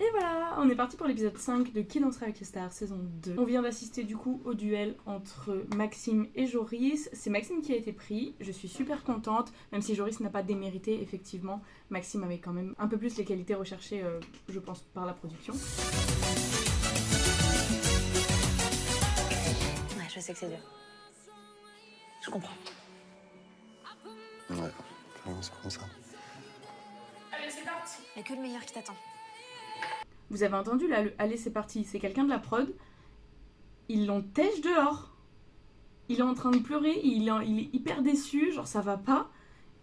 Et voilà, on est parti pour l'épisode 5 de Qui dansera avec les stars, saison 2. On vient d'assister du coup au duel entre Maxime et Joris. C'est Maxime qui a été pris, je suis super contente, même si Joris n'a pas démérité, effectivement. Maxime avait quand même un peu plus les qualités recherchées, je pense, par la production. Ouais, je sais que c'est dur. Je comprends. Ouais, clairement, c'est comme ça. Allez, c'est parti. Il n'y a que le meilleur qui t'attend. Vous avez entendu là, le allez c'est parti, c'est quelqu'un de la prod. Ils l'ont têche dehors. Il est en train de pleurer, il est hyper déçu, genre ça va pas.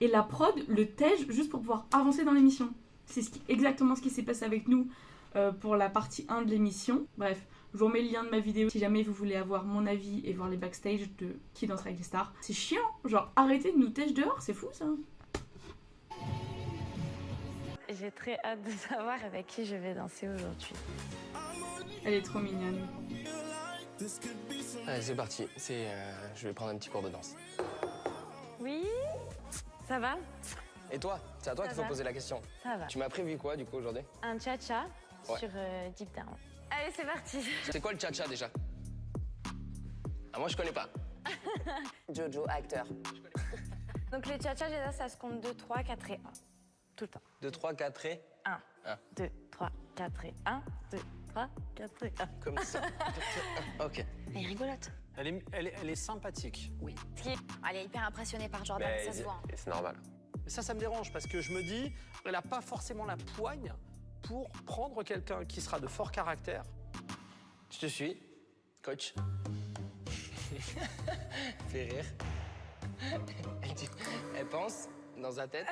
Et la prod le tège juste pour pouvoir avancer dans l'émission. C'est exactement ce qui s'est passé avec nous pour la partie 1 de l'émission. Bref, je vous remets le lien de ma vidéo si jamais vous voulez avoir mon avis et voir les backstage de Qui dansera avec les stars. C'est chiant, genre arrêtez de nous têche dehors, c'est fou ça. J'ai très hâte de savoir avec qui je vais danser aujourd'hui. Elle est trop mignonne. Allez, c'est parti. Je vais prendre un petit cours de danse. Oui. Ça va? Et toi? C'est à toi qu'il faut poser la question. Ça va. Tu m'as prévu quoi, du coup, aujourd'hui? Un cha-cha Ouais. sur Deep Down. Allez, c'est parti. C'est quoi le cha-cha, déjà? Ah, moi, je connais pas. Jojo, acteur. Donc le cha-cha, déjà, ça se compte 2, 3, 4 et 1. Tout le temps. 2, 3, 4 et... 1, Ah. 2, 3, 4 et 1, 2, 3, 4 et 1. Comme ça. Ok. Elle est rigolote. Elle est sympathique. Oui. Elle est hyper impressionnée par Jordan, ça se voit. Et c'est normal. Et ça me dérange parce que je me dis, elle n'a pas forcément la poigne pour prendre quelqu'un qui sera de fort caractère. Je te suis, coach. Fais rire. Elle pense dans sa tête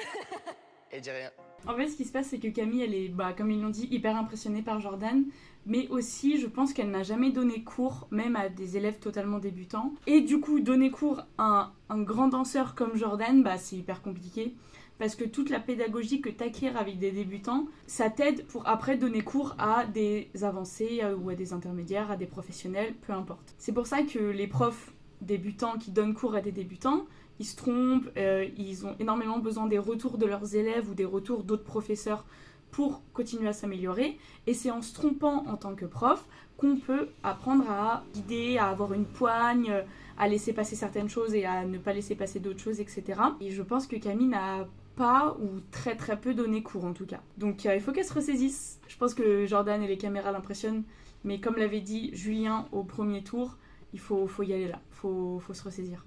et dit rien. En fait, ce qui se passe, c'est que Camille, elle est, comme ils l'ont dit, hyper impressionnée par Jordan. Mais aussi, je pense qu'elle n'a jamais donné cours, même à des élèves totalement débutants. Et du coup, donner cours à un grand danseur comme Jordan, c'est hyper compliqué. Parce que toute la pédagogie que tu acquiers avec des débutants, ça t'aide pour après donner cours à des avancés ou à des intermédiaires, à des professionnels, peu importe. C'est pour ça que les profs débutants qui donnent cours à des débutants, ils se trompent, ils ont énormément besoin des retours de leurs élèves ou des retours d'autres professeurs pour continuer à s'améliorer. Et c'est en se trompant en tant que prof qu'on peut apprendre à guider, à avoir une poigne, à laisser passer certaines choses et à ne pas laisser passer d'autres choses, etc. Et je pense que Camille n'a pas ou très très peu donné cours en tout cas. Donc il faut qu'elle se ressaisisse. Je pense que Jordan et les caméras l'impressionnent, mais comme l'avait dit Julien au premier tour, il faut y aller là, faut se ressaisir.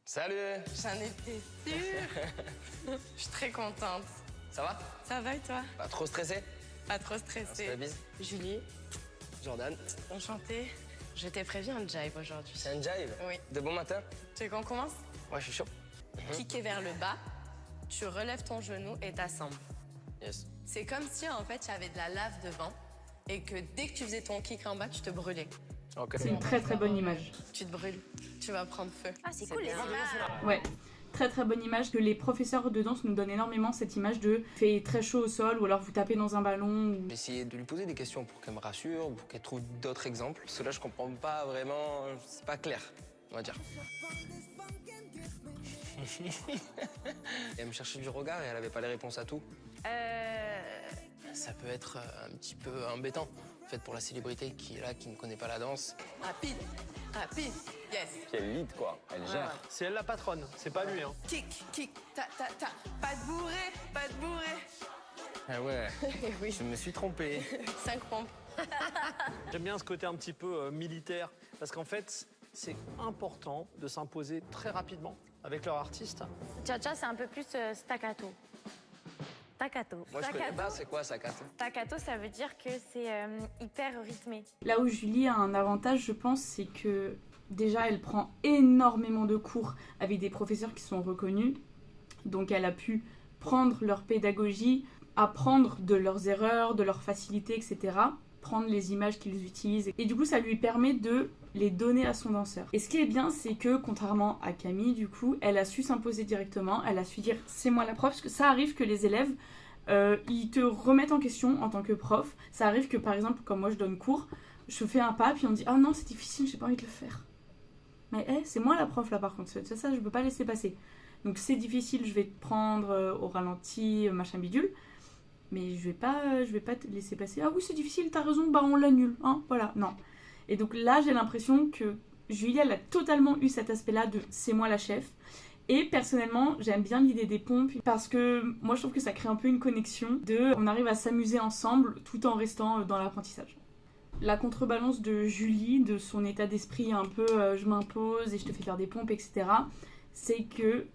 Salut! J'en étais sûre. Je suis très contente. Ça va? Ça va et toi? Pas trop stressé? Pas trop On se fait la stressée. bise. Julie, Jordan, enchantée. Je t'ai prévu un jive aujourd'hui. c'est un jive? Oui. De bon matin? Tu veux qu'on commence? Ouais, je suis chaud. Kicker vers le bas, tu relèves ton genou et t'assembles. Yes. C'est comme si en fait tu avais de la lave devant et que dès que tu faisais ton kick en bas, tu te brûlais. Ok. C'est une très très bonne image. Tu te brûles, tu vas prendre feu. Ah, c'est cool les bien. images. Ouais, très très bonne image que les professeurs de danse nous donnent énormément, cette image de fait très chaud au sol ou alors vous tapez dans un ballon. J'ai essayé de lui poser des questions pour qu'elle me rassure, pour qu'elle trouve d'autres exemples. Parce que là, je comprends pas vraiment, c'est pas clair, on va dire. Elle me cherchait du regard et elle avait pas les réponses à tout. Ça peut être un petit peu embêtant. En fait, pour la célébrité qui est là, qui ne connaît pas la danse. Rapide, rapide, yes. Quelle lead, quoi. Elle gère. C'est elle la patronne, c'est pas lui. Hein. Kick, kick, ta, ta, ta. Pas de bourré, pas de bourré. Ah ouais, Oui, je me suis trompé. 5 pompes. J'aime bien ce côté un petit peu militaire, parce qu'en fait, c'est important de s'imposer très rapidement avec leur artiste. Cha-cha, c'est un peu plus staccato. Staccato. Moi, je connais pas, c'est quoi ça, Kat? Staccato, ça veut dire que c'est hyper rythmé. Là où Julie a un avantage, je pense, c'est que déjà elle prend énormément de cours avec des professeurs qui sont reconnus. Donc elle a pu prendre leur pédagogie, apprendre de leurs erreurs, de leurs facilités, etc. Prendre les images qu'ils utilisent. Et du coup, ça lui permet de les donner à son danseur. Et ce qui est bien, c'est que, contrairement à Camille, du coup, elle a su s'imposer directement. Elle a su dire « c'est moi la prof ». Parce que ça arrive que les élèves, ils te remettent en question en tant que prof. Ça arrive que, par exemple, quand moi je donne cours, je fais un pas, puis on me dit « ah non, c'est difficile, j'ai pas envie de le faire ». Mais c'est moi la prof là par contre, c'est ça, je peux pas laisser passer. Donc c'est difficile, je vais te prendre au ralenti, machin bidule. mais je vais pas te laisser passer. Ah oui, c'est difficile, t'as raison, bah on l'annule, hein, voilà, non. Et donc là, j'ai l'impression que Julie, elle a totalement eu cet aspect-là de c'est moi la chef. Et personnellement, j'aime bien l'idée des pompes parce que moi, je trouve que ça crée un peu une connexion on arrive à s'amuser ensemble tout en restant dans l'apprentissage. La contrebalance de Julie, de son état d'esprit un peu je m'impose et je te fais faire des pompes, etc., c'est que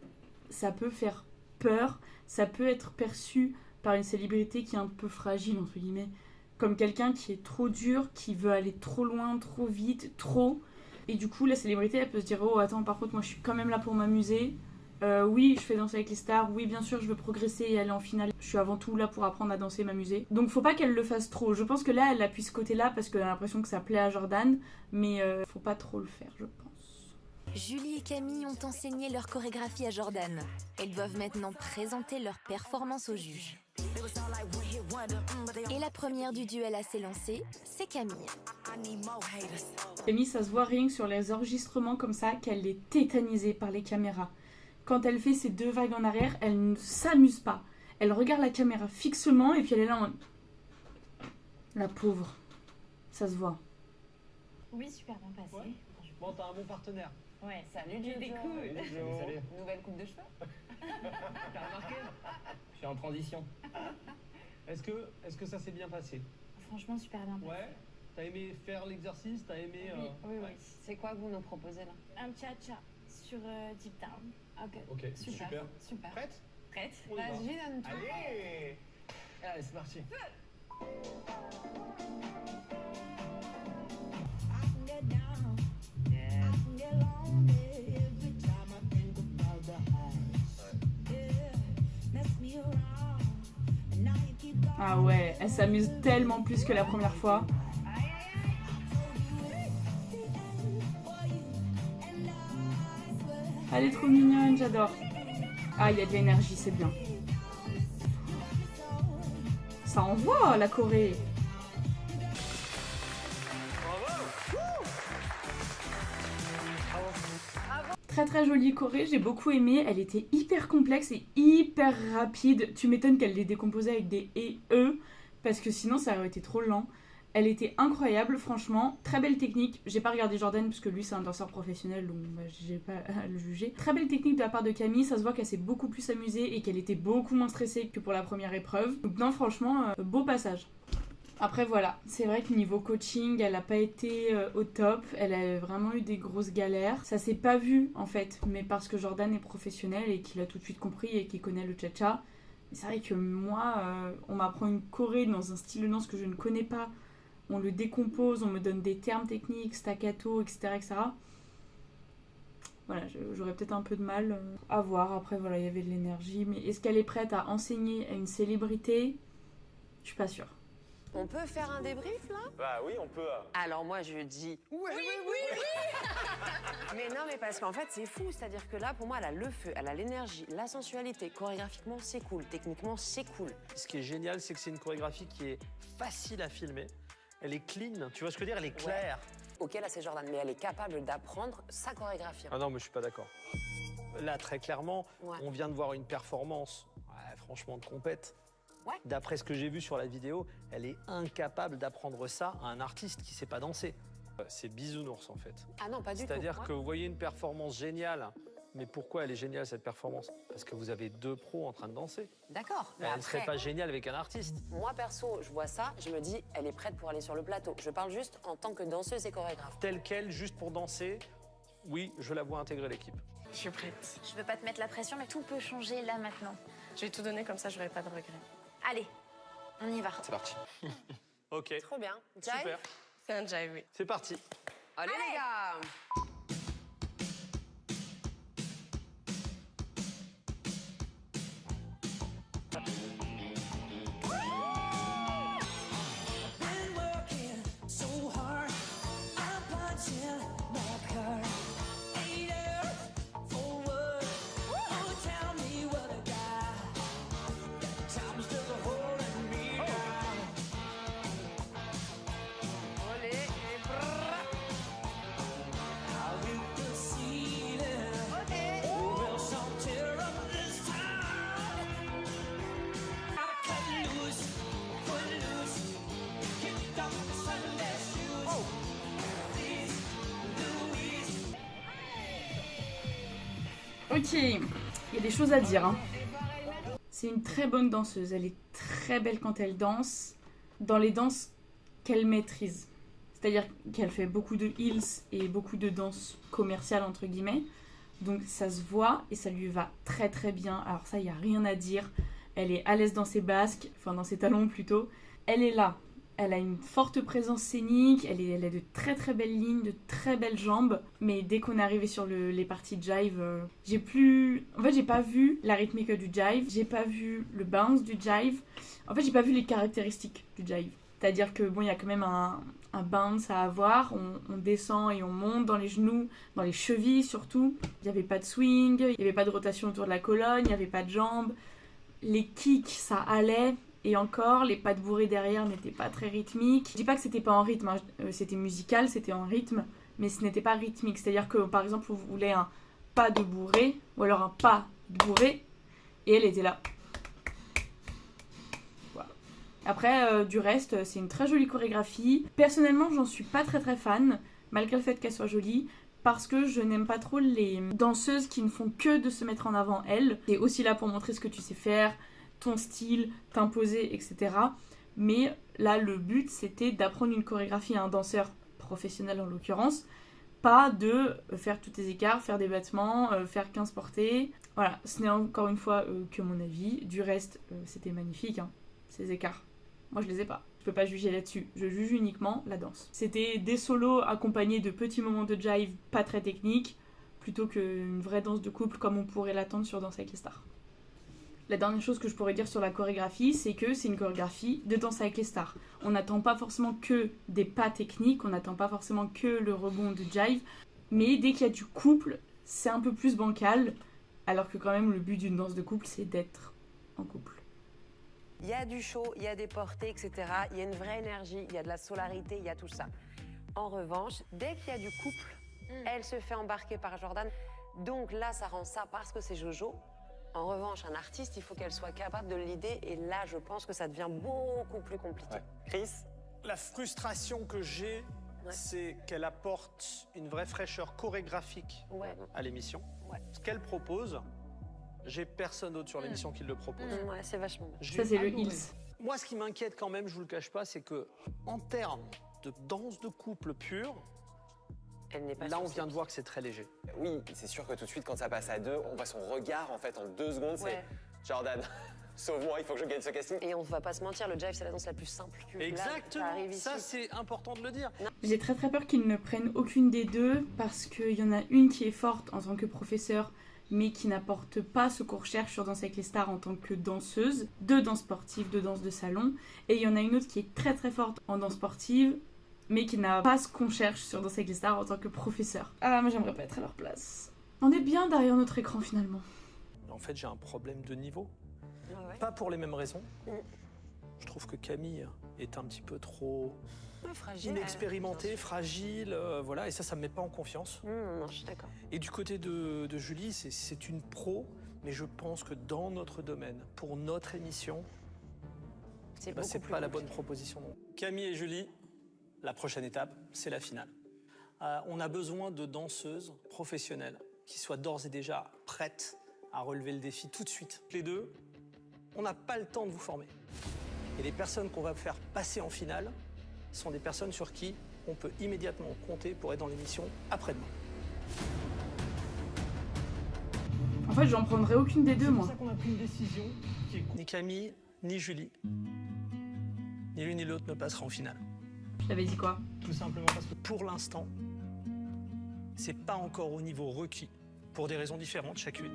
ça peut faire peur, ça peut être perçu par une célébrité qui est un peu fragile, entre guillemets, comme quelqu'un qui est trop dur, qui veut aller trop loin, trop vite, trop. Et du coup, la célébrité, elle peut se dire « Oh, attends, par contre, moi, je suis quand même là pour m'amuser. Oui, je fais danser avec les stars. Oui, bien sûr, je veux progresser et aller en finale. Je suis avant tout là pour apprendre à danser et m'amuser. » Donc, faut pas qu'elle le fasse trop. Je pense que là, elle appuie ce côté-là parce qu'elle a l'impression que ça plaît à Jordan. Mais faut pas trop le faire, je pense. Julie et Camille ont enseigné leur chorégraphie à Jordan. Elles doivent maintenant présenter leur performance aux juges. Et la première du duel à s'élancer, c'est Camille. Camille, ça se voit rien que sur les enregistrements comme ça, qu'elle est tétanisée par les caméras. Quand elle fait ses 2 vagues en arrière, elle ne s'amuse pas. Elle regarde la caméra fixement et puis elle est là en... La pauvre. Ça se voit. Oui, super bien passé. Ouais. Bon, t'as un bon partenaire. Ouais, Salut, Jojo. Salut. Nouvelle coupe de cheveux. T'as remarqué? Je suis en transition. Est-ce que ça s'est bien passé? Franchement, super bien passé. Ouais. T'as aimé faire l'exercice? T'as aimé... Oui. C'est quoi que vous nous proposez là? Un cha-cha sur Deep Down. Ok, super. Prête? Prête? On y va. Vas-y, donne-toi. Allez, c'est parti. Ah ouais, elle s'amuse tellement plus que la première fois. Elle est trop mignonne, j'adore. Ah, il y a de l'énergie, c'est bien. Ça envoie, la Corée. Très très jolie Corée, j'ai beaucoup aimé. Elle était hyper complexe et hyper rapide. Tu m'étonnes qu'elle les décomposait avec des et e, parce que sinon ça aurait été trop lent. Elle était incroyable, franchement. Très belle technique. J'ai pas regardé Jordan parce que lui c'est un danseur professionnel, donc j'ai pas à le juger. Très belle technique de la part de Camille. Ça se voit qu'elle s'est beaucoup plus amusée et qu'elle était beaucoup moins stressée que pour la première épreuve. Donc non, franchement, beau passage. Après voilà, c'est vrai que niveau coaching, elle a pas été au top, elle a vraiment eu des grosses galères. Ça s'est pas vu en fait, mais parce que Jordan est professionnel et qu'il a tout de suite compris et qu'il connaît le cha-cha. Mais c'est vrai que moi, on m'apprend une choré dans un style de danse que je ne connais pas, on le décompose, on me donne des termes techniques, staccato, etc. etc. Voilà, j'aurais peut-être un peu de mal à voir. Après voilà, il y avait de l'énergie, mais est-ce qu'elle est prête à enseigner à une célébrité? Je suis pas sûre. On peut faire un débrief là? Bah oui, on peut. Alors moi je dis oui. Mais non, mais parce qu'en fait c'est fou, c'est-à-dire que là pour moi elle a le feu, elle a l'énergie, la sensualité, chorégraphiquement c'est cool, techniquement c'est cool. Ce qui est génial, c'est que c'est une chorégraphie qui est facile à filmer. Elle est clean, tu vois ce que je veux dire? Elle est claire. Ok, là c'est Jordan, mais elle est capable d'apprendre sa chorégraphie. Ah non, mais je suis pas d'accord. Là, très clairement, Ouais. on vient de voir une performance, franchement, de compète. Ouais. D'après ce que j'ai vu sur la vidéo, elle est incapable d'apprendre ça à un artiste qui sait pas danser. C'est bisounours, en fait. Ah non, pas du tout. C'est-à-dire Ouais. que vous voyez une performance géniale. Mais pourquoi elle est géniale, cette performance? Parce que vous avez 2 pros en train de danser. D'accord. Mais Elle ne serait après, pas géniale avec un artiste. moi perso, je vois ça, je me dis, elle est prête pour aller sur le plateau. Je parle juste en tant que danseuse et chorégraphe. Telle qu'elle, juste pour danser, oui, je la vois intégrer l'équipe. Je suis prête. Je veux pas te mettre la pression, mais tout peut changer là maintenant. Je vais tout donner comme ça, j'aurai pas de regrets. Allez, on y va. C'est parti. Ok, Trop bien. Jive. super. C'est un jive, oui. C'est parti. Allez les gars. Ok, il y a des choses à dire. Hein. C'est une très bonne danseuse. Elle est très belle quand elle danse. Dans les danses qu'elle maîtrise. C'est-à-dire qu'elle fait beaucoup de heels et beaucoup de danse commerciale, entre guillemets. Donc ça se voit et ça lui va très très bien. Alors ça, il n'y a rien à dire. Elle est à l'aise dans ses basques, enfin dans ses talons plutôt. Elle est là. Elle a une forte présence scénique, elle a de très très belles lignes, de très belles jambes. Mais dès qu'on est arrivé sur les parties jive, j'ai pas vu la rythmique du jive, j'ai pas vu le bounce du jive. En fait, j'ai pas vu les caractéristiques du jive. C'est-à-dire que bon, il y a quand même un bounce à avoir, on descend et on monte dans les genoux, dans les chevilles surtout. Il n'y avait pas de swing, il n'y avait pas de rotation autour de la colonne, il n'y avait pas de jambes. Les kicks, ça allait. Et encore, les pas de bourrée derrière n'étaient pas très rythmiques. Je dis pas que c'était pas en rythme, hein. C'était musical, c'était en rythme, mais ce n'était pas rythmique. C'est-à-dire que par exemple, vous voulez un pas de bourrée, ou alors un pas de bourrée, et elle était là. Voilà. Après, du reste, c'est une très jolie chorégraphie. Personnellement, j'en suis pas très très fan, malgré le fait qu'elle soit jolie. Parce que je n'aime pas trop les danseuses qui ne font que de se mettre en avant elles. T'es aussi là pour montrer ce que tu sais faire, ton style, t'imposer, etc. Mais là, le but, c'était d'apprendre une chorégraphie à un danseur professionnel en l'occurrence, pas de faire tous tes écarts, faire des battements, faire 15 portées. Voilà, ce n'est encore une fois que mon avis. Du reste, c'était magnifique, hein, ces écarts. Moi, je les ai pas. Je peux pas juger là-dessus. Je juge uniquement la danse. C'était des solos accompagnés de petits moments de jive pas très techniques, plutôt qu'une vraie danse de couple comme on pourrait l'attendre sur Danse avec les stars. La dernière chose que je pourrais dire sur la chorégraphie, c'est que c'est une chorégraphie de Danse avec les stars. On n'attend pas forcément que des pas techniques, on n'attend pas forcément que le rebond de jive, mais dès qu'il y a du couple, c'est un peu plus bancal, alors que quand même le but d'une danse de couple, c'est d'être en couple. Il y a du show, il y a des portées, etc. Il y a une vraie énergie, il y a de la solarité, il y a tout ça. En revanche, dès qu'il y a du couple, elle se fait embarquer par Jordan. Donc là, ça rend ça parce que c'est Jojo. En revanche, un artiste, il faut qu'elle soit capable de l'idée. Et là, je pense que ça devient beaucoup plus compliqué. Ouais. Chris? La frustration que j'ai, c'est qu'elle apporte une vraie fraîcheur chorégraphique à l'émission. Ouais. Ce qu'elle propose, j'ai personne d'autre sur l'émission qui le propose. Ouais, c'est vachement bien. Ça, c'est le heels. Moi, ce qui m'inquiète quand même, je vous le cache pas, c'est que en termes de danse de couple pure, Elle n'est pas là, sur on vient ses de voir que c'est très léger. Oui, c'est sûr que tout de suite, quand ça passe à deux, on voit son regard, en fait, en 2 secondes, Ouais. c'est Jordan, sauve-moi, il faut que je gagne ce casting. Et on va pas se mentir, le jive, c'est la danse la plus simple. Exactement, Là, ça c'est important de le dire. J'ai très très peur qu'ils ne prennent aucune des deux, parce qu'il y en a une qui est forte en tant que professeur, mais qui n'apporte pas ce qu'on recherche sur Danse avec les stars en tant que danseuse, de danse sportive, de danse de salon, et il y en a une autre qui est très très forte en danse sportive, mais qui n'a pas ce qu'on cherche sur Danse avec les stars en tant que professeur. Ah, moi j'aimerais pas être à leur place. On est bien derrière notre écran finalement. En fait, j'ai un problème de niveau. Ouais. Pas pour les mêmes raisons. Je trouve que Camille est un petit peu trop Fragile. inexpérimentée, fragile, voilà, et ça me met pas en confiance. Non, je suis d'accord. Et du côté de Julie, c'est une pro, mais je pense que dans notre domaine, pour notre émission, C'est c'est pas la bonne proposition. Camille et Julie, la prochaine étape, c'est la finale. On a besoin de danseuses professionnelles qui soient d'ores et déjà prêtes à relever le défi tout de suite. Les deux, on n'a pas le temps de vous former. Et les personnes qu'on va faire passer en finale sont des personnes sur qui on peut immédiatement compter pour être dans l'émission après-demain. En fait, j'en prendrais aucune des deux, moi. C'est pour ça qu'on a pris une décision qui est... Ni Camille, ni Julie, ni l'une ni l'autre ne passera en finale. Je t'avais dit quoi? Tout simplement parce que pour l'instant, c'est pas encore au niveau requis, pour des raisons différentes chacune.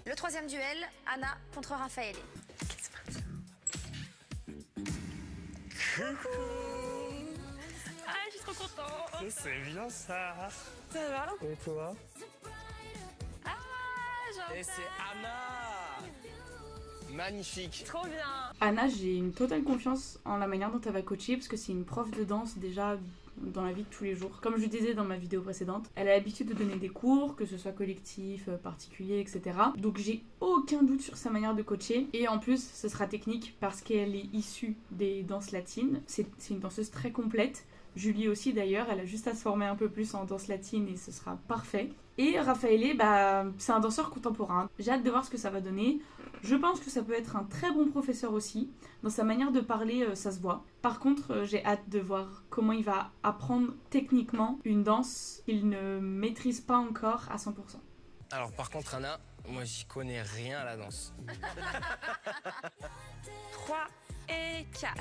Le troisième duel, Anna contre Raphaël. Ah, je suis trop contente. C'est bien ça. Ça va? Et toi? Ah, j'entends. Et c'est Anna. Magnifique. Trop bien. Anna, j'ai une totale confiance en la manière dont elle va coacher, parce que c'est une prof de danse déjà dans la vie de tous les jours. Comme je disais dans ma vidéo précédente, elle a l'habitude de donner des cours, que ce soit collectif, particulier, etc. Donc j'ai aucun doute sur sa manière de coacher. Et en plus, ce sera technique parce qu'elle est issue des danses latines. C'est une danseuse très complète. Julie aussi d'ailleurs, elle a juste à se former un peu plus en danse latine et ce sera parfait. Et Raffaele, c'est un danseur contemporain. J'ai hâte de voir ce que ça va donner. Je pense que ça peut être un très bon professeur aussi. Dans sa manière de parler, ça se voit. Par contre, j'ai hâte de voir comment il va apprendre techniquement une danse qu'il ne maîtrise pas encore à 100%. Alors par contre, Anna, moi j'y connais rien à la danse. 3 et 4.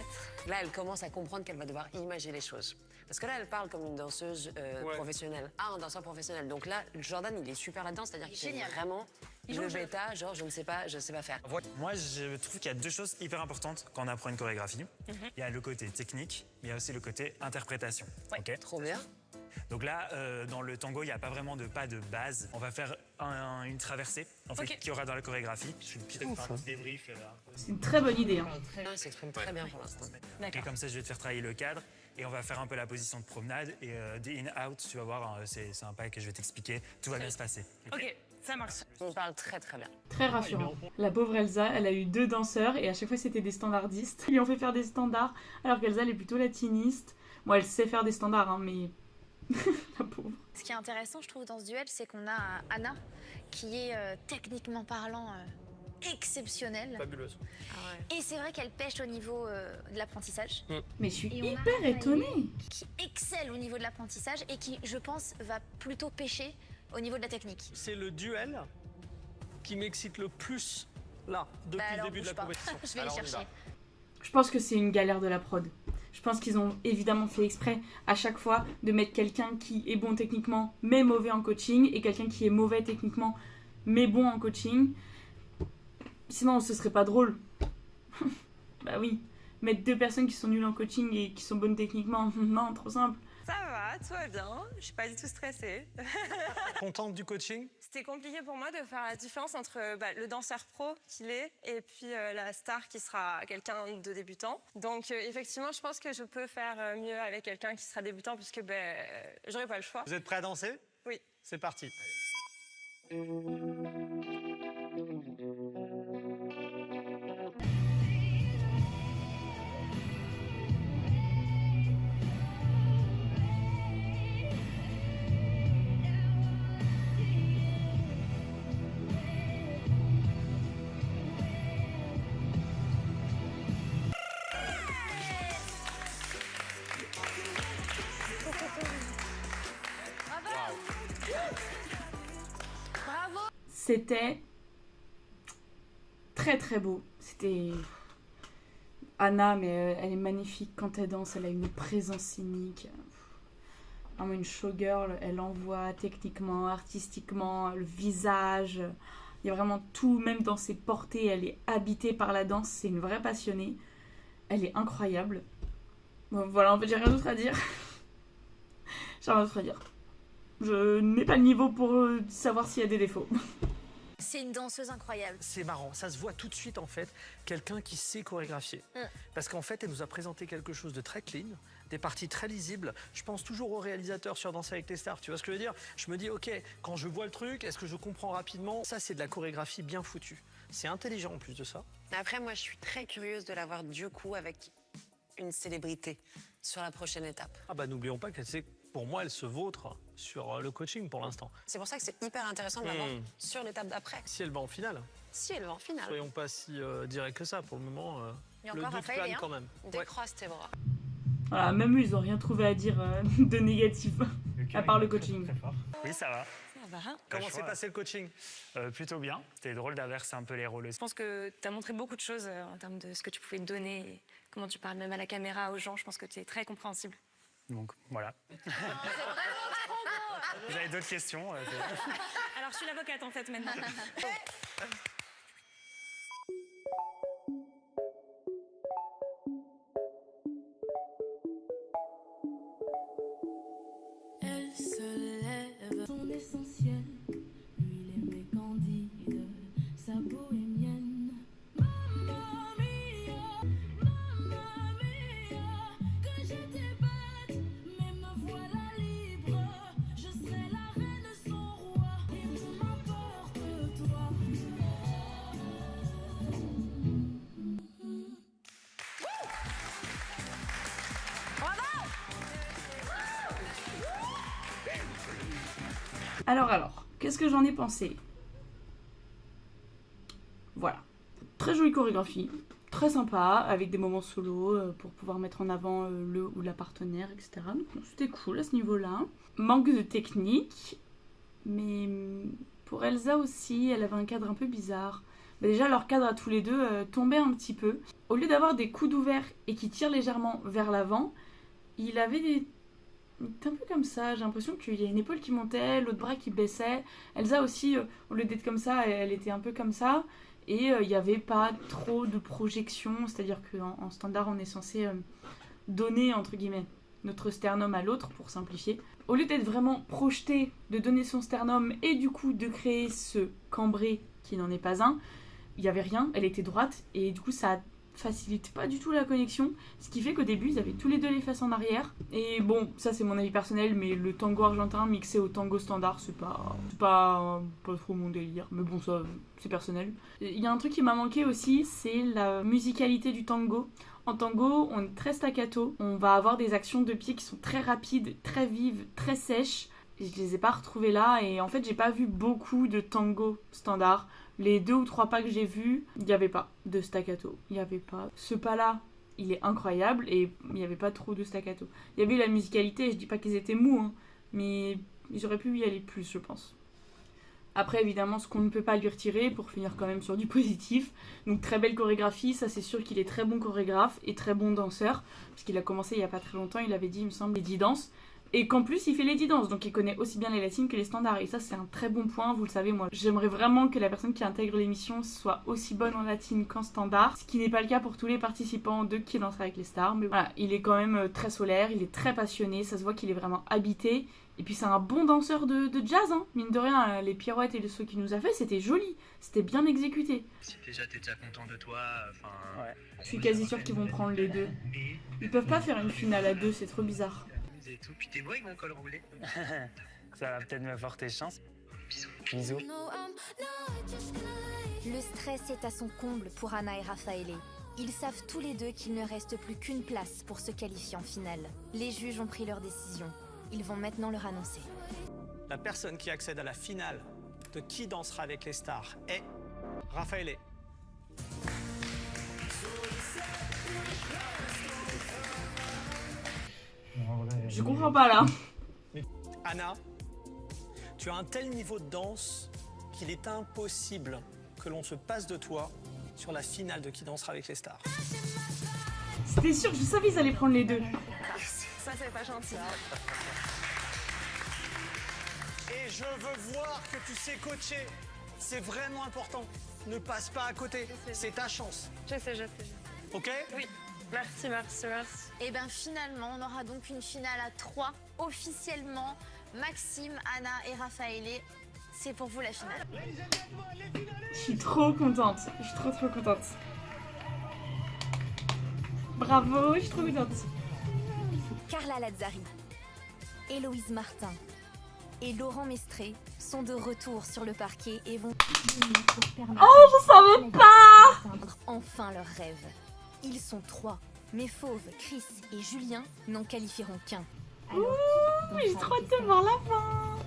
Là, elle commence à comprendre qu'elle va devoir imaginer les choses. Parce que là, elle parle comme une danseuse professionnelle. Ah, un danseur professionnel. Donc là, Jordan, il est super là-dedans, c'est-à-dire qu'il est vraiment le bêta, genre je ne sais pas faire. Moi, je trouve qu'il y a deux choses hyper importantes quand on apprend une chorégraphie. Il y a le côté technique, mais il y a aussi le côté interprétation. Ok. Trop bien. Donc là, dans le tango, il n'y a pas vraiment de pas de base. On va faire une traversée en fait, qui aura dans la chorégraphie. Je suis peut-être faire un petit débrief. C'est une très bonne idée. Hein. Il s'exprime très bien pour l'instant. Et comme ça, je vais te faire travailler le cadre. Et on va faire un peu la position de promenade. Et des in-out, tu vas voir, c'est un pas que je vais t'expliquer. Tout va bien se passer. Ok, ça marche. On parle très très bien. Très rassurant. La pauvre Elsa, elle a eu 2 danseurs et à chaque fois c'était des standardistes. Ils lui ont fait faire des standards alors qu'Elsa elle est plutôt latiniste. Bon, elle sait faire des standards, hein, mais la pauvre. Ce qui est intéressant, je trouve, dans ce duel, c'est qu'on a Anna qui est techniquement parlant exceptionnelle. Fabuleuse. Et c'est vrai qu'elle pêche au niveau de l'apprentissage. Mais je suis Et on a hyper Raffaele étonnée. Qui excelle au niveau de l'apprentissage et qui, je pense, va plutôt pêcher au niveau de la technique. C'est le duel qui m'excite le plus, là, depuis le début de la compétition. Je vais le chercher. Je pense que c'est une galère de la prod. Je pense qu'ils ont évidemment fait exprès à chaque fois de mettre quelqu'un qui est bon techniquement mais mauvais en coaching et quelqu'un qui est mauvais techniquement mais bon en coaching. Sinon ce serait pas drôle. Bah oui, mettre 2 personnes qui sont nulles en coaching et qui sont bonnes techniquement, non, trop simple. Ça va, tout va bien. Je suis pas du tout stressée. Contente du coaching? C'était compliqué pour moi de faire la différence entre le danseur pro qu'il est et puis la star qui sera quelqu'un de débutant. Donc effectivement, je pense que je peux faire mieux avec quelqu'un qui sera débutant puisque j'aurai pas le choix. Vous êtes prêts à danser? Oui. C'est parti. C'était très très beau. C'était Anna, mais elle est magnifique quand elle danse. Elle a une présence scénique. Vraiment une showgirl. Elle envoie techniquement, artistiquement, le visage. Il y a vraiment tout, même dans ses portées. Elle est habitée par la danse. C'est une vraie passionnée. Elle est incroyable. Bon, voilà, en fait, j'ai rien d'autre à dire. J'ai rien d'autre à dire. Je n'ai pas le niveau pour savoir s'il y a des défauts. C'est une danseuse incroyable. C'est marrant, ça se voit tout de suite en fait, quelqu'un qui sait chorégraphier. Parce qu'en fait, elle nous a présenté quelque chose de très clean, des parties très lisibles. Je pense toujours aux réalisateurs sur Danser avec les stars, tu vois ce que je veux dire? Je me dis, ok, quand je vois le truc, est-ce que je comprends rapidement? Ça, c'est de la chorégraphie bien foutue. C'est intelligent en plus de ça. Après, moi, je suis très curieuse de la voir du coup avec une célébrité sur la prochaine étape. Ah bah n'oublions pas qu'elle sait, pour moi, elle se vautre sur le coaching pour l'instant. C'est pour ça que c'est hyper intéressant de la voir sur l'étape d'après. Si elle va en finale. Si elle va en finale. Soyons pas si directs que ça. Pour le moment, Et le encore doute Raffaele, plane quand même. Décroise tes bras. Voilà, même eux, ils ont rien trouvé à dire de négatif, à part le coaching. Très fort. Oui, ça va. Ça va. Comment s'est passé le coaching? Plutôt bien. C'était drôle d'inverser un peu les rôles. Je pense que tu as montré beaucoup de choses en termes de ce que tu pouvais donner, et comment tu parles même à la caméra, aux gens. Je pense que tu es très compréhensible. Donc voilà. Vous avez d'autres questions? Alors je suis l'avocate en fait maintenant. Elle se lève, son essentiel, lui il aimait Candide, sa bohémienne. Mamma mia, que j'étais bête, mais me voilà libre. Je serai la reine de son roi, et peu m'importe toi. Alors, qu'est-ce que j'en ai pensé? Voilà. Très jolie chorégraphie, très sympa, avec des moments solo pour pouvoir mettre en avant le ou la partenaire, etc. Donc c'était cool à ce niveau-là. Manque de technique, mais pour Elsa aussi, elle avait un cadre un peu bizarre. Mais déjà, leur cadre à tous les deux tombait un petit peu. Au lieu d'avoir des coudes ouverts et qui tirent légèrement vers l'avant, il avait des... C'était un peu comme ça, j'ai l'impression qu'il y a une épaule qui montait, l'autre bras qui baissait. Elsa aussi, au lieu d'être comme ça, elle était un peu comme ça. Et il n'y avait pas trop de projection, c'est-à-dire qu'en standard, on est censé donner, entre guillemets, notre sternum à l'autre, pour simplifier. Au lieu d'être vraiment projeté, de donner son sternum et du coup de créer ce cambré qui n'en est pas un, il n'y avait rien, elle était droite et du coup ça facilite pas du tout la connexion, ce qui fait qu'au début ils avaient tous les deux les fesses en arrière. Et bon, ça c'est mon avis personnel, mais le tango argentin mixé au tango standard, c'est pas trop mon délire, mais bon, ça c'est personnel. Il y a un truc qui m'a manqué aussi, c'est la musicalité du tango. En tango, on est très staccato, on va avoir des actions de pied qui sont très rapides, très vives, très sèches. Je les ai pas retrouvées là et en fait j'ai pas vu beaucoup de tango standard. Les 2 ou 3 pas que j'ai vus, il n'y avait pas de staccato. Il n'y avait pas. Ce pas-là, il est incroyable et il n'y avait pas trop de staccato. Il y avait la musicalité, je dis pas qu'ils étaient mous, hein, mais j'aurais pu y aller plus, je pense. Après, évidemment, ce qu'on ne peut pas lui retirer, pour finir quand même sur du positif. Donc, très belle chorégraphie, ça c'est sûr qu'il est très bon chorégraphe et très bon danseur. Puisqu'il a commencé il n'y a pas très longtemps, il avait dit, il me semble, les 10 danses. Et qu'en plus, il fait les 10 danses, donc il connaît aussi bien les latines que les standards. Et ça, c'est un très bon point, vous le savez, moi. J'aimerais vraiment que la personne qui intègre l'émission soit aussi bonne en latine qu'en standard. Ce qui n'est pas le cas pour tous les participants de Qui dansera avec les stars. Mais voilà, il est quand même très solaire, il est très passionné, ça se voit qu'il est vraiment habité. Et puis c'est un bon danseur de jazz, hein. Mine de rien, les pirouettes et le saut qu'il nous a fait, c'était joli, c'était bien exécuté. Si déjà t'es déjà content de toi, enfin... Ouais. Je suis quasi sûre qu'ils vont prendre les deux. Ils peuvent pas faire une finale à deux, c'est trop bizarre. Et tout, puis t'es beau avec mon col roulé. Ça va peut-être me porter chance. Bisous. Bisous. Le stress est à son comble pour Anna et Raffaele. Ils savent tous les deux qu'il ne reste plus qu'une place pour se qualifier en finale. Les juges ont pris leur décision. Ils vont maintenant leur annoncer. La personne qui accède à la finale de Qui dansera avec les stars est Raffaele. Je comprends pas là. Anna, tu as un tel niveau de danse qu'il est impossible que l'on se passe de toi sur la finale de Qui dansera avec les stars. C'était sûr, je savais qu'ils allaient prendre les deux. Ça, c'est pas gentil. Et je veux voir que tu sais coacher. C'est vraiment important. Ne passe pas à côté. C'est ta chance. Je sais. Ok? Oui. Merci. Et bien finalement, on aura donc une finale à 3. Officiellement, Maxime, Anna et Raffaele, c'est pour vous la finale. Je suis trop contente. Je suis trop contente. Bravo, je suis trop contente. Carla Lazzari, Héloïse Martin et Laurent Mestré sont de retour sur le parquet et vont... Oh, je savais pas! Enfin leur rêve. Ils sont 3, mais Fauve, Chris et Julien n'en qualifieront qu'un. Ouh, j'ai trop hâte de voir la fin!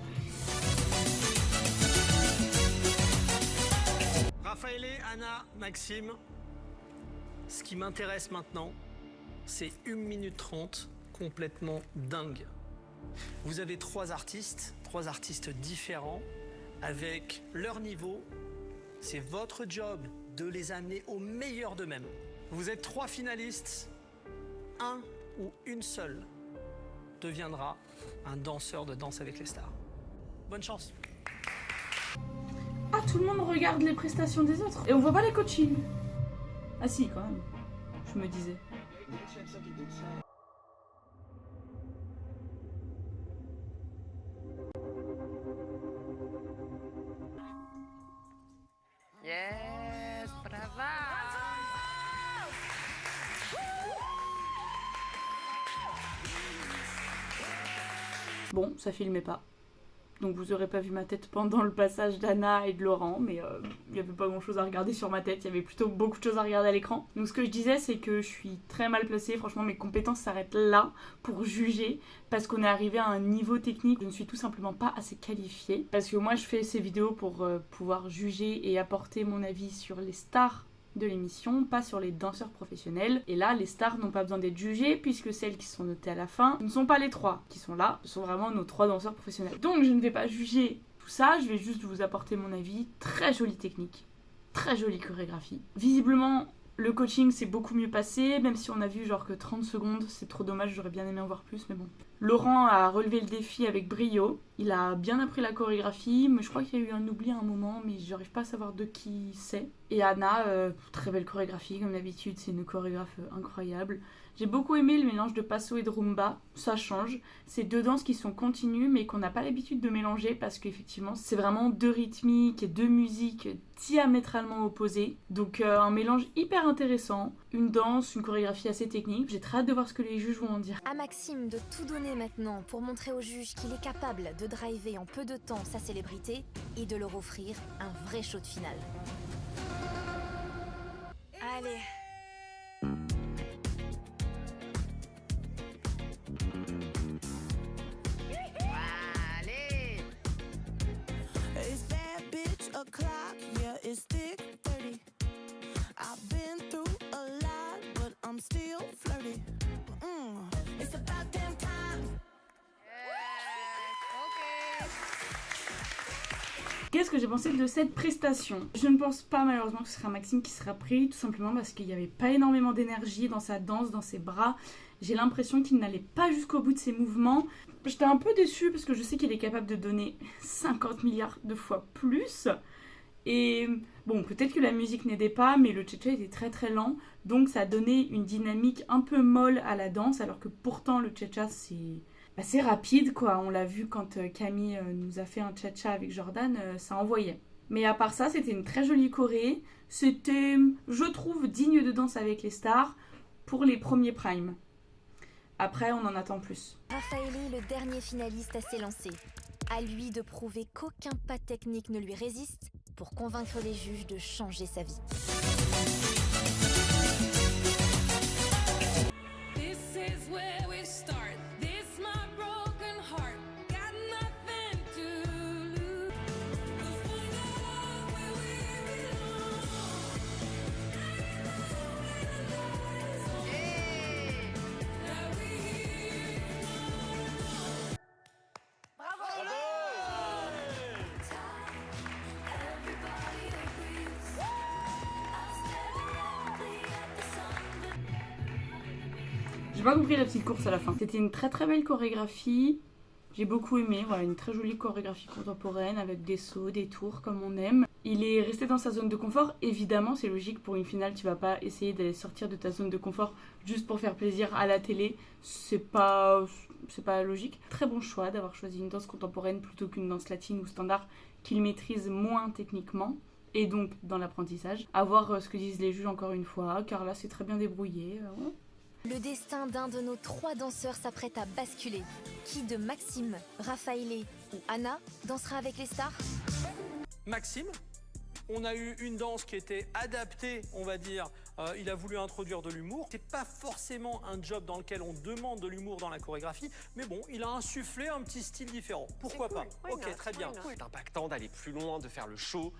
Raffaele, Anna, Maxime, ce qui m'intéresse maintenant, c'est 1 minute 30 complètement dingue. Vous avez 3 artistes différents, avec leur niveau. C'est votre job de les amener au meilleur d'eux-mêmes. Vous êtes 3 finalistes, un ou une seule deviendra un danseur de Danse avec les stars. Bonne chance. Ah, tout le monde regarde les prestations des autres. Et on voit pas les coachings. Ah si, quand même. Je me disais. Yes, brava. Bon, ça filmait pas. Donc vous aurez pas vu ma tête pendant le passage d'Anna et de Laurent, mais il n'y avait pas grand chose à regarder sur ma tête, il y avait plutôt beaucoup de choses à regarder à l'écran. Donc ce que je disais, c'est que je suis très mal placée, franchement mes compétences s'arrêtent là pour juger, parce qu'on est arrivé à un niveau technique où je ne suis tout simplement pas assez qualifiée. Parce que moi je fais ces vidéos pour pouvoir juger et apporter mon avis sur les stars de l'émission, pas sur les danseurs professionnels. Et là, les stars n'ont pas besoin d'être jugées puisque celles qui sont notées à la fin ne sont pas les 3 qui sont là, ce sont vraiment nos 3 danseurs professionnels. Donc je ne vais pas juger tout ça, je vais juste vous apporter mon avis. Très jolie technique, très jolie chorégraphie. Visiblement, le coaching s'est beaucoup mieux passé, même si on a vu genre que 30 secondes, c'est trop dommage, j'aurais bien aimé en voir plus, mais bon. Laurent a relevé le défi avec brio, il a bien appris la chorégraphie, mais je crois qu'il y a eu un oubli à un moment, mais j'arrive pas à savoir de qui c'est. Et Anna, très belle chorégraphie, comme d'habitude, c'est une chorégraphe incroyable. J'ai beaucoup aimé le mélange de passo et de rumba, ça change. C'est 2 danses qui sont continues mais qu'on n'a pas l'habitude de mélanger parce qu'effectivement c'est vraiment 2 rythmiques et 2 musiques diamétralement opposées. Donc un mélange hyper intéressant, une danse, une chorégraphie assez technique. J'ai très hâte de voir ce que les juges vont en dire. À Maxime de tout donner maintenant pour montrer aux juges qu'il est capable de driver en peu de temps sa célébrité et de leur offrir un vrai show de finale. Allez. It's bad bitch o'clock, yeah, it's thick 30. I've been through a lot, but I'm still flirty. It's about damn time. Qu'est-ce que j'ai pensé de cette prestation? Je ne pense pas malheureusement que ce sera Maxime qui sera pris, tout simplement parce qu'il n'y avait pas énormément d'énergie dans sa danse, dans ses bras. J'ai l'impression qu'il n'allait pas jusqu'au bout de ses mouvements. J'étais un peu déçue parce que je sais qu'il est capable de donner 50 milliards de fois plus. Et bon, peut-être que la musique n'aidait pas, mais le cha-cha était très très lent. Donc ça donnait une dynamique un peu molle à la danse, alors que pourtant le cha-cha c'est rapide quoi. On l'a vu quand Camille nous a fait un cha-cha avec Jordan, ça envoyait. Mais à part ça, c'était une très jolie choré. C'était, je trouve, digne de danse avec les stars pour les premiers primes. Après, on en attend plus. Raffaele est le dernier finaliste à s'élancer. À lui de prouver qu'aucun pas technique ne lui résiste pour convaincre les juges de changer sa vie. This is where we start. This my broken heart. Got nothing to lose. We'll find out where we belong. Now we here. Bravo! Everybody agrees. I'll stand around at the sun. J'ai pas compris la petite course à la fin. C'était une très très belle chorégraphie. J'ai beaucoup aimé, voilà, une très jolie chorégraphie contemporaine avec des sauts, des tours comme on aime. Il est resté dans sa zone de confort, évidemment c'est logique pour une finale, tu vas pas essayer d'aller sortir de ta zone de confort juste pour faire plaisir à la télé, c'est pas logique. Très bon choix d'avoir choisi une danse contemporaine plutôt qu'une danse latine ou standard qu'il maîtrise moins techniquement et donc dans l'apprentissage. À voir ce que disent les juges encore une fois, car là c'est très bien débrouillé. Le destin d'un de nos 3 danseurs s'apprête à basculer. Qui de Maxime, Raffaele ou Anna dansera avec les stars? Maxime, on a eu une danse qui était adaptée, on va dire. Il a voulu introduire de l'humour. C'est pas forcément un job dans lequel on demande de l'humour dans la chorégraphie, mais bon, il a insufflé un petit style différent. Pourquoi pas? Ok, très bien. C'est impactant d'aller plus loin, de faire le show,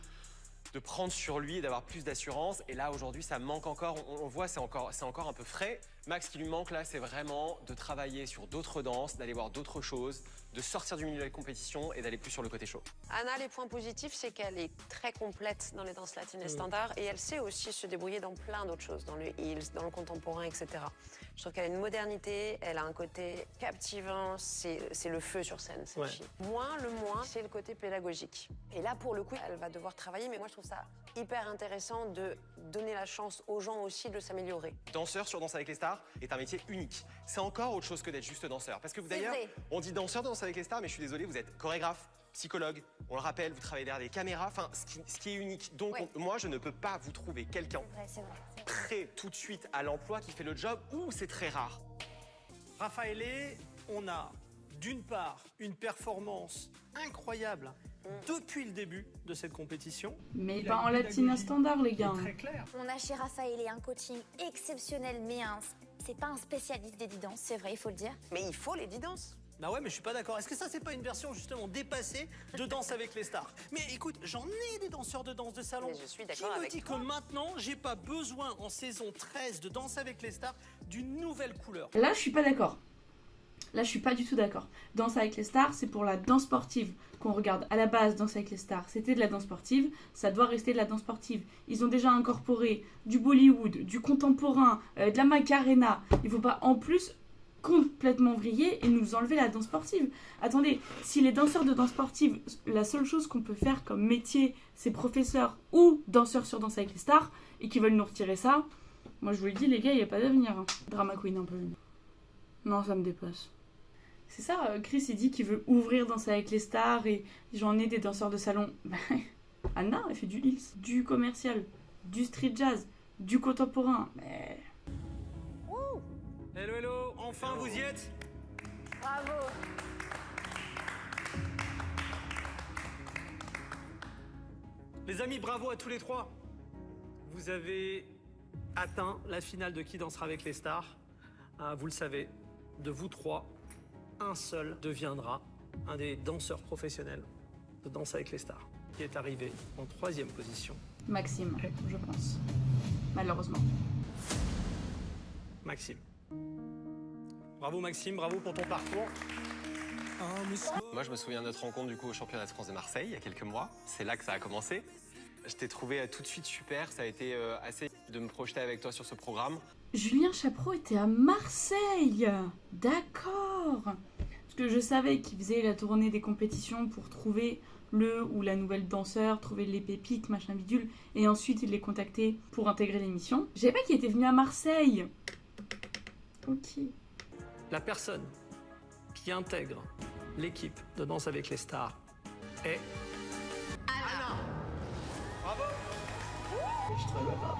de prendre sur lui et d'avoir plus d'assurance. Et là, aujourd'hui, ça manque encore. On voit, c'est encore un peu frais. Max, ce qui lui manque là, c'est vraiment de travailler sur d'autres danses, d'aller voir d'autres choses, de sortir du milieu de la compétition et d'aller plus sur le côté show. Anna, les points positifs, c'est qu'elle est très complète dans les danses latines et standards et elle sait aussi se débrouiller dans plein d'autres choses, dans le heels, dans le contemporain, etc. Je trouve qu'elle a une modernité, elle a un côté captivant, c'est le feu sur scène, cette fille. Le moins, c'est le côté pédagogique. Et là, pour le coup, elle va devoir travailler, mais moi, je trouve ça hyper intéressant de donner la chance aux gens aussi de s'améliorer. Danseur sur Danse avec les stars est un métier unique. C'est encore autre chose que d'être juste danseur. Parce que vous, d'ailleurs, on dit danseur de Danse avec les stars, mais je suis désolé, vous êtes chorégraphe, psychologue, on le rappelle, vous travaillez derrière des caméras, enfin, ce qui est unique. Donc, moi, je ne peux pas vous trouver quelqu'un prêt tout de suite à l'emploi qui fait le job, ou c'est très rare. Raffaele, on a d'une part, une performance incroyable depuis le début de cette compétition. Mais pas en latina standard, les gars. On a chez Raphaël un coaching exceptionnel, mais c'est pas un spécialiste des danses, c'est vrai, il faut le dire. Mais il faut les danses. Bah ouais, mais je suis pas d'accord. Est-ce que ça, c'est pas une version justement dépassée de Danse avec les stars? Mais écoute, j'en ai des danseurs de danse de salon. Mais je suis d'accord avec Qui me dit que maintenant, j'ai pas besoin en saison 13 de Danse avec les stars d'une nouvelle couleur? Là, je suis pas d'accord. Là, je suis pas du tout d'accord. Danse avec les stars, c'est pour la danse sportive qu'on regarde. À la base, Danse avec les stars, c'était de la danse sportive. Ça doit rester de la danse sportive. Ils ont déjà incorporé du Bollywood, du contemporain, de la Macarena. Il faut pas en plus complètement vriller et nous enlever la danse sportive. Attendez, si les danseurs de danse sportive, la seule chose qu'on peut faire comme métier, c'est professeur ou danseur sur Danse avec les stars, et qu'ils veulent nous retirer ça, moi je vous le dis les gars, il n'y a pas d'avenir. Hein. Drama queen un peu. Non, ça me dépasse. C'est ça, Chris il dit qu'il veut ouvrir Danse avec les stars et j'en ai des danseurs de salon. Anna, elle fait du hills, du commercial, du street jazz, du contemporain. Mais... Hello, hello, enfin vous y êtes? Bravo. Les amis, bravo à tous les trois. Vous avez atteint la finale de Qui dansera avec les stars. Vous le savez, de vous trois, un seul deviendra un des danseurs professionnels de Danse avec les stars, qui est arrivé en 3e position. Maxime, je pense. Malheureusement. Maxime. Bravo Maxime, bravo pour ton parcours. Moi, je me souviens de notre rencontre du coup au championnat de France de Marseille il y a quelques mois. C'est là que ça a commencé. Je t'ai trouvé tout de suite super. Ça a été assez de me projeter avec toi sur ce programme. Julien Chaperon était à Marseille. D'accord. Parce que je savais qu'il faisait la tournée des compétitions pour trouver le ou la nouvelle danseur, trouver les pépites, machin bidule, et ensuite il les contactait pour intégrer l'émission. Je savais pas qu'il était venu à Marseille. Ok. La personne qui intègre l'équipe de Danse avec les stars est... Anna. Bravo. Je te regarde pas.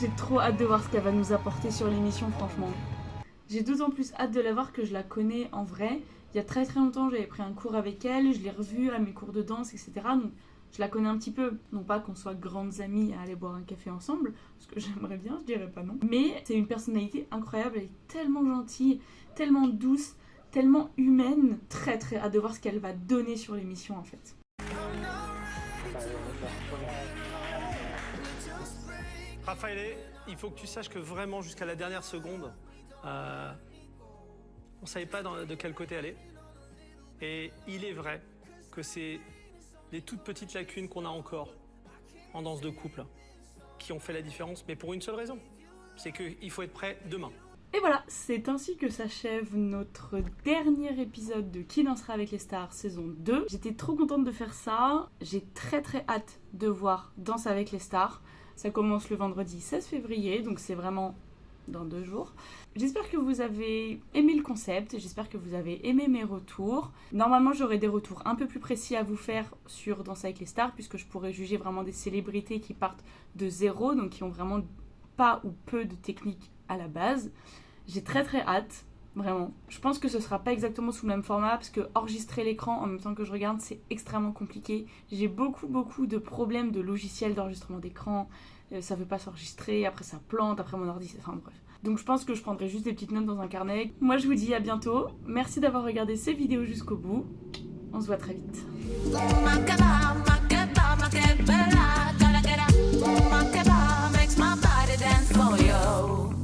J'ai trop hâte de voir ce qu'elle va nous apporter sur l'émission, franchement. J'ai d'autant plus hâte de la voir que je la connais en vrai. Il y a très très longtemps, j'avais pris un cours avec elle, je l'ai revue à mes cours de danse, etc. Donc je la connais un petit peu. Non pas qu'on soit grandes amies à aller boire un café ensemble, parce que j'aimerais bien, je dirais pas non. Mais c'est une personnalité incroyable, elle est tellement gentille, tellement douce, tellement humaine. Très très hâte de voir ce qu'elle va donner sur l'émission en fait. Raphaël, il faut que tu saches que vraiment jusqu'à la dernière seconde, on savait pas de quel côté aller. Et il est vrai que c'est les toutes petites lacunes qu'on a encore en danse de couple qui ont fait la différence, mais pour une seule raison, c'est qu'il faut être prêt demain. Et voilà, c'est ainsi que s'achève notre dernier épisode de Qui dansera avec les stars saison 2. J'étais trop contente de faire ça, j'ai très très hâte de voir Danse avec les stars. Ça commence le vendredi 16 février, donc c'est vraiment dans 2 jours. J'espère que vous avez aimé le concept, j'espère que vous avez aimé mes retours. Normalement, j'aurai des retours un peu plus précis à vous faire sur Danse avec les stars, puisque je pourrais juger vraiment des célébrités qui partent de zéro, donc qui ont vraiment pas ou peu de technique à la base. J'ai très très hâte, vraiment. Je pense que ce sera pas exactement sous le même format, parce que enregistrer l'écran en même temps que je regarde, c'est extrêmement compliqué. J'ai beaucoup de problèmes de logiciel d'enregistrement d'écran. Ça veut pas s'enregistrer, après ça plante, après mon ordi, enfin bref. Donc je pense que je prendrai juste des petites notes dans un carnet. Moi je vous dis à bientôt, merci d'avoir regardé ces vidéos jusqu'au bout. On se voit très vite.